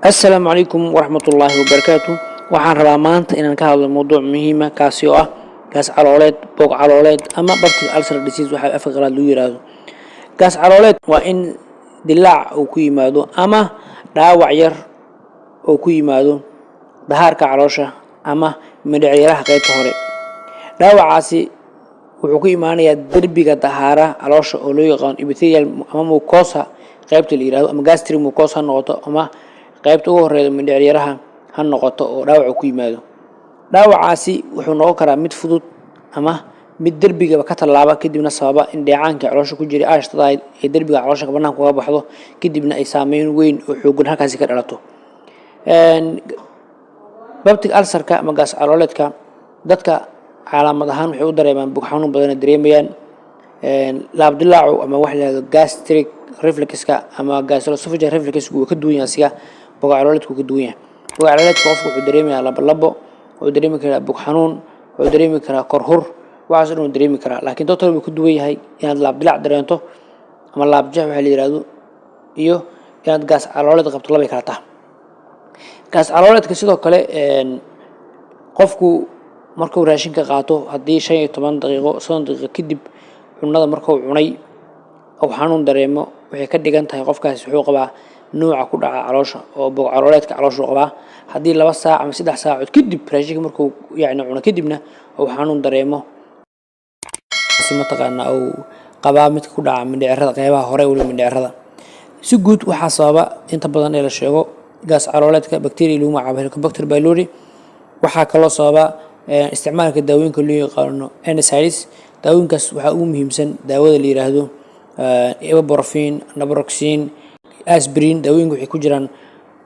السلام عليكم ورحمة الله وبركاته. waxaan rabaa maanta inaan ka hadlo mowduuc muhiim ah kaasi oo ah gaas calooleed, boog calooleed ama Peptic ulcer disease waxa afka qalaad lagu yiraahdo. Gaas calooleed waa in dilaac uu ku yimaado ama dhaawac yar oo ku yimaado dahaarka caloosha ama mindhiciraha qaybta hore. Dhaawacaasi wuxuu ku imaanayaa darbiga dahaara caloosha oo loo yaqaan epithelial ama mucosa qaybta la yiraahdo ama gastric mucosa noqoto ama qaybta ugu horeeyda mindhiciraha ha noqoto oo dhaawac ku yimaado. Dhaawacaasi wuxuu noqon karaa mid fudud ama mid darbiga ka talaaba kadibna sababa in dheecaanka caloosha ku jira aashtada ay darbiga caloosha banaanka uga baxdo kadibna ay saameyn weyn oo xooggan halkaasi ka dhalato. Peptic ulcer-ka ama gaas calooleedka dadka calaamad ahaan waxay u dareemaan bug xanuun badan dareemayaan laab dilaacu ama wax la yiraahdo gastric reflux-ka ama gastroesophageal reflux uu ka duwan yahay asiga bug calooleedku ka duwan yahay. bug calooleedku qofku wuxuu dareemayaa labo wuxuu dareemi karaa bug xanuun wuxuu dareemi karaa korhor waxaas inuu dareemi karaa laakiin doctor uu ka duwan yahay inaad laab dilaac dareento ama laab jeex waxa la yiraahdo iyo inaad gaas calooleed qabto laba kala tahay. gaas calooleedka sidoo kale qofku markuu raashinka qaato hadii 15 daqiiqo 30 daqiiqo kadib cunada markuu cunay oo xanuun dareemo waxay ka dhigan tahay qofkaas wuxuu qabaa nooca ku dhaca caloosha oo bog calooleedka caloosha qabaa hadii 2 saac ama 3 saacadood kadib raashinka markuu cuno kadibna oo xanuun dareemo si mataqaana oo qabaa mid ku dhaca mindhicirada qaybaha hore wali mindhicirada si guud waxa sababa inta badan ee la sheego gaas calooleedka bacteria lagu magacaabo Helicobacter pylori waxa kala sababa isticmaalka daawooyinka loo yaqaan NSAIDs daawooyinkaas waxa ugu muhiimsan daawada la yiraahdo ibuprofen, naproxen, aspirin daawooyinka waxay ku jiraan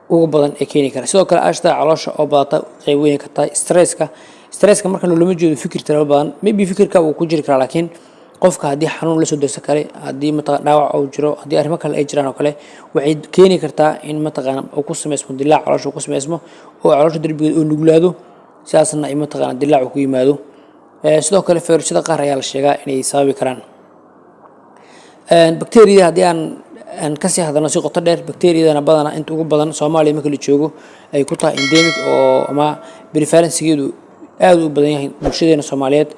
ugu badan ee keeni kara sidoo kale aashtada caloosha oo badata qayb weyn ka tahay stresska marka lama jeedo fikir tiro badan maybe fikirka uu ku jiri kara laakiin qofka hadii xanuun la soo darsan kare hadii dhaawac uu jiro hadii arrimo kale ay jiraan oo kale waxay keeni kartaa in uu ku sameysmo dilaac caloosha ku sameysmo oo caloosha darbigeeda uu nuglaado sidaasna ay dilaac ku yimaado sidoo kale fayruusyada qaar ayaa la sheegaa inay sababi karaan bacteria hadii aan ka sii hadalno si qoto dheer bacteriadana badana inta ugu badan Soomaaliya marka la joogo ay ku tahay endemic oo ama prevalence-geedu aad u badan yahay bulshadeena Soomaaliyeed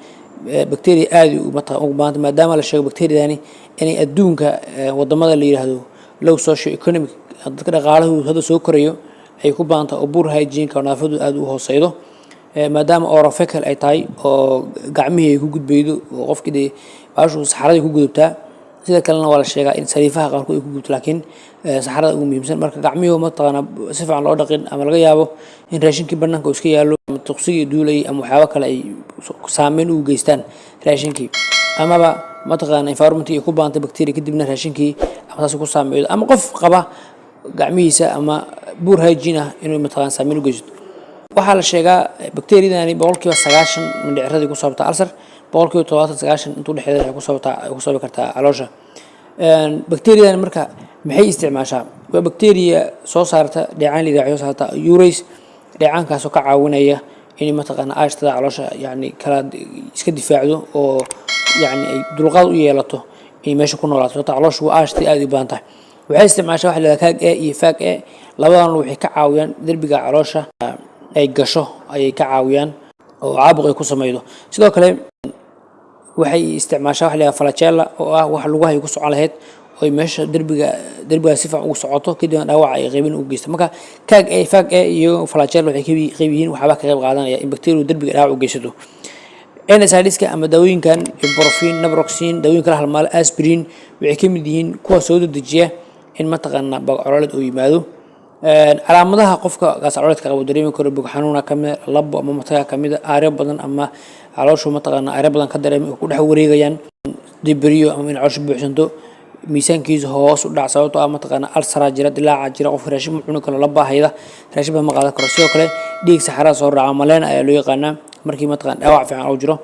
bacteria aad u badan maadaama la sheego bacteriadani inay adduunka wadamada la yiraahdo low socio economic dadka dhaqaaluhu hada soo korayo ay ku baanta oo poor hygiene-ka nadaafadu aad u hooseydo maadaama orophacal ay tahay oo gacmihii ku gudbaydo oo qofkii baashu saxarada ku gudubtaa sida kalena waa la sheegaa in sariifaha qaarkood ay ku gudubto laakiin saxarada ugu muhiimsan marka gacmihii si fiican loo dhaqin ama laga yaabo in raashinkii banaanka uu iska yaalo ama tuqsigii duulay ama waxyaabo kale ay saameyn u geystaan raashinkii amaba environment-kii ku baanta bacteria kadibna raashinkii ama taas ku saameeyo ama qof qaba gacmihiisa ama poor hygiene inuu saameyn u geysto waxa la sheegaa bacteriadani boqolkiiba 90 mindhicirada ku sababta ulcer boqolkiiba 90 intuu dhexdeeda ku sababi kartaa caloosha bacteriadan marka maxay isticmaashaa waa bacteria soo saarta dheecaan lidaaciyo saarta urase dheecaankaas oo ka caawinaya in aashtada caloosha kala iska difaacdo oo ay dulqaad u yeelato in meesha ku noolaato calooshu waa aashtii aad u baahan tahay waxay isticmaashaa wax la yiraahdo kaag iyo faag labadan waxay ka caawiyaan darbiga caloosha ay gasho ay ka caawiyaan oo caabuq ay ku sameeydo sidoo kale waxay isticmaashaa wax la yiraahdo flagella oo ah wax lagu hayo ku socon lahayd oo meesha darbiga si fiican ugu socoto kadibna dhaawac ay qaybin u geysto marka kaag faag iyo flagella waxay qayb yihiin waxba ka qayb qaadanaya in bacteria darbiga dhaawac u geysato NSAIDs-ka ama daawooyinkan ibuprofen, naproxen daawooyinka la halmaal aspirin waxay ka mid yihiin kuwa soo dejiya in bog calooleed uu yimaado calaamadaha qofka gaas calooleedka qabo dareemi karo bug xanuun kamid labo ama mataga kamid aare badan ama calooshu aare badan ka dareemi ku dhex wareegayaan dibiriyo ama in calooshu buuxsanto miisaankiisu hoos u dhac sababtoo ah ulcer jira dilaac jira qof raashin cuni karo la baahayda raashin ma qaadan karo sidoo kale dhiig saxara soo raaca maleen ayaa loo yaqaanaa markii dhaawac fiican oo jiro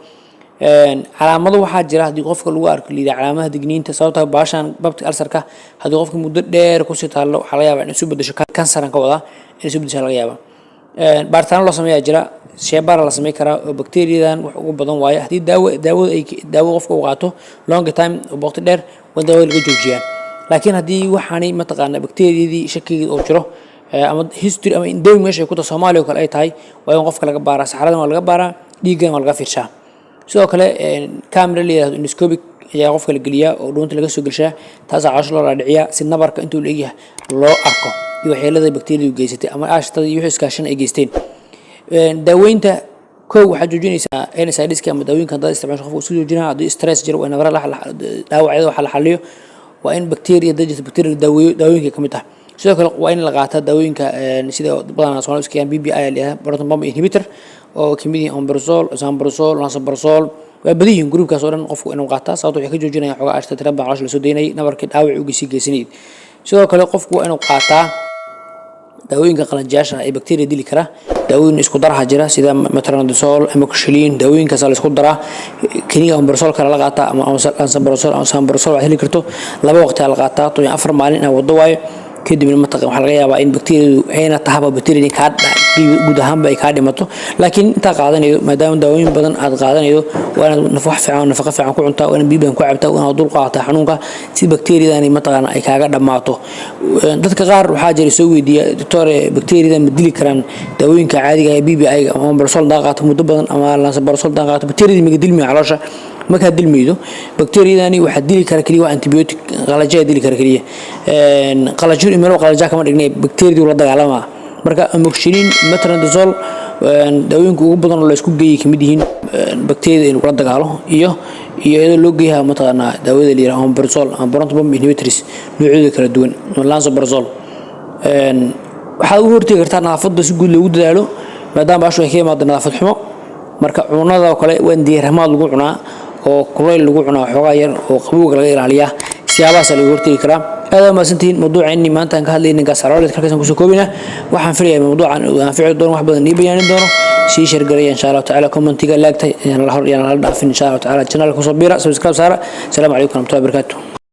calaamado waxaa jira hadii qofka lagu arko liida calaamadaha digniinta sababta baashan Peptic ulcer-ka hadii qofka muddo dheer ku sii taalo waxa laga yaabaa in uu bedesho kansaran ka wada in uu bedesho laga yaabaa baartaan loo sameeyaa jira sheebar la sameey karaa oo bacteriadan wax ugu badan waaye hadii daawo qofka uu qaato long time oo waqti dheer wada laga joojiyaan laakiin hadii waxaanay bacteriadii shakiga oo jiro ama history ama endemic meesha ku ta Soomaaliya kale ay tahay waa in qofka laga baaraa saxaradan waa laga baaraa dhiiggan waa laga fiirshaa sidoo kale camera leeyahay endoscopic ayaa qofka la geliyaa oo dhuunta laga soo gelshaa taas caash loo raadiciyaa si nabarka intuu leeyahay loo arko iyo waxyeelada bakteeriyadu geysatay ama aashtada iyo wixii iskaashan ay geysteen daaweynta koow waxa joojinaysaa NSAIDs ama daawooyinka dad isticmaasho qofku isku joojinaa haddii stress jiro waa nabara dhaawacyada waxa la xalliyo waa in bakteeriya dajista bakteeriya daawooyinka kamid ah sidoo kale waa in la qaataa daawooyinka sida badanaa Soomaaliya iska yaan BBI leeyahay proton pump inhibitor oo kamid ah omeprazole, esomeprazole, lansoprazole waa badiyin groupkaas oo dhan qofku inuu qaataa sababtoo waxay ka joojinayaan xogaa ashta tiraba caloosha la soo deynay nabarka dhaawac u geysanayay sidoo kale qofku waa inuu qaataa daawooyinka qalanjaasha ay bakteeriya dili kara daawooyin isku daraha jira sida metronidazole amoxicillin daawooyinkaas la isku daraa kiniga omeprazole kala la qaataa ama lansoprazole ama esomeprazole waa heli karto laba waqti la qaataa 4 maalin ay wado waayo kadibna mataqan waxa laga yaabaa in bakteeriyadu ayna tahaba bakteeriyada ka guud ahaan bay ka dhimato laakiin inta qaadanayo maadaama daawooyin badan aad qaadanayo waa inaad nafaqo fiican ku cuntaa waa inaad biyo badan ku cabtaa waa inaad dul qaadataa xanuunka si bakteeriyadani mataqan ay kaaga dhamaato dadka qaar waxa jira soo weydiiya doctor bakteeriyada ma dili karaan daawooyinka caadiga ah BBI ama omeprazole qaato muddo badan ama lansoprazole qaato bakteeriyada ma dilmi caloosha marka dilmido bakteeriyadani waxa dili kara kaliya antibiotic qalajada dili kara kaliya qalajada meel qalaja kama dhignay bakteeriyadu la dagaalama marka amoxicillin metronidazole daawooyinka ugu badan oo la isku geeyay kamid yihiin bakteeriyada inuu la dagaalo iyo iyadoo loo geeyahay mataqaana daawada la yiraahdo omeprazole ama proton pump inhibitors noocyada kala duwan lansoprazole waxa uu hortagi kartaa nadaafadda si guud loogu dadaalo maadaama baashu ay ka yimaado nadaafad xumo marka cunada kale waa in diiramaad lagu cunaa oo kuleyl lagu cunaa xogaa yar oo qabowga laga ilaaliya siyaabahaas lagu hortagi karaa aad ma santiin mawduuceenni maanta aan ka hadlaynay gaasarooleed halkaas ku soo koobina waxaan filayaa mawduucan aan ficil doon wax badan baanin doono si share gareeyay insha Allah ta'ala commentiga laagtay la hor yaan la dhaafin insha Allah ta'ala channel ku soo biira subscribe saara assalamu alaykum wa rahmatullahi wa barakatuh